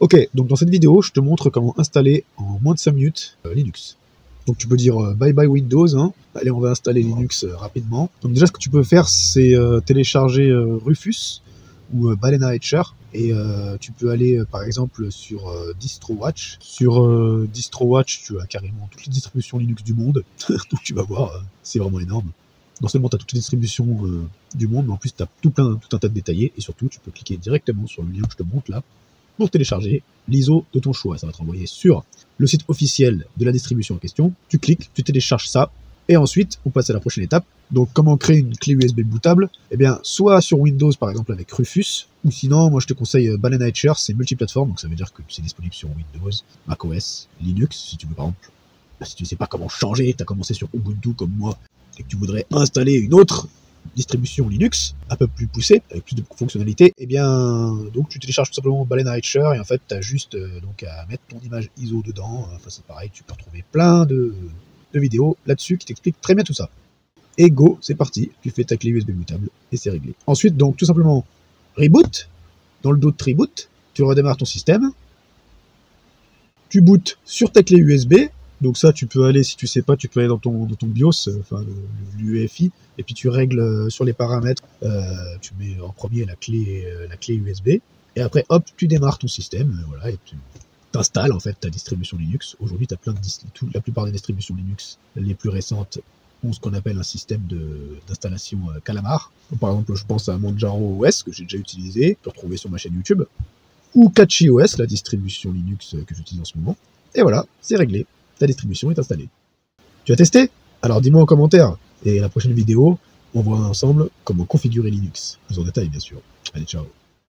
Ok, donc dans cette vidéo, je te montre comment installer en moins de 5 minutes Linux. Donc tu peux dire bye bye Windows, hein. Allez, on va installer Linux rapidement. Donc déjà, ce que tu peux faire, c'est télécharger Rufus ou Balena Etcher. Et tu peux aller par exemple sur DistroWatch. Sur DistroWatch, tu as carrément toutes les distributions Linux du monde. Donc tu vas voir, c'est vraiment énorme. Non seulement tu as toutes les distributions du monde, mais en plus tu as tout un tas de détaillés. Et surtout, tu peux cliquer directement sur le lien que je te montre là pour télécharger l'ISO de ton choix. Ça va te renvoyer sur le site officiel de la distribution en question. Tu cliques, tu télécharges ça, et ensuite, on passe à la prochaine étape. Donc, comment créer une clé USB bootable? Eh bien, soit sur Windows, par exemple, avec Rufus, ou sinon, moi, je te conseille Balena Etcher, c'est multiplateforme, donc ça veut dire que c'est disponible sur Windows, macOS, Linux, si tu veux, par exemple. Si tu ne sais pas comment changer, tu as commencé sur Ubuntu comme moi, et que tu voudrais installer une autre distribution Linux, un peu plus poussée, avec plus de fonctionnalités, et bien, donc tu télécharges tout simplement Balena Etcher, et en fait, tu as juste donc à mettre ton image ISO dedans. Enfin, c'est pareil, tu peux retrouver plein de vidéos là-dessus qui t'expliquent très bien tout ça. Et go, c'est parti, tu fais ta clé USB bootable, et c'est réglé. Ensuite, donc, tout simplement, reboot, dans le dos de reboot, tu redémarres ton système, tu bootes sur ta clé USB. Donc ça, tu peux aller, si tu sais pas, tu peux aller dans ton BIOS, enfin l'UEFI, et puis tu règles sur les paramètres, tu mets en premier la clé USB, et après, hop, tu démarres ton système, voilà, et tu t'installes en fait ta distribution Linux. Aujourd'hui, tu as la plupart des distributions Linux, les plus récentes, ont ce qu'on appelle un système d'installation Calamar. Donc, par exemple, je pense à Manjaro OS, que j'ai déjà utilisé, que tu peux retrouver sur ma chaîne YouTube, ou CatchyOS, la distribution Linux que j'utilise en ce moment. Et voilà, c'est réglé. Ta distribution est installée. Tu as testé? Alors dis-moi en commentaire. Et la prochaine vidéo, on voit ensemble comment configurer Linux. Plus en détail, bien sûr. Allez, ciao.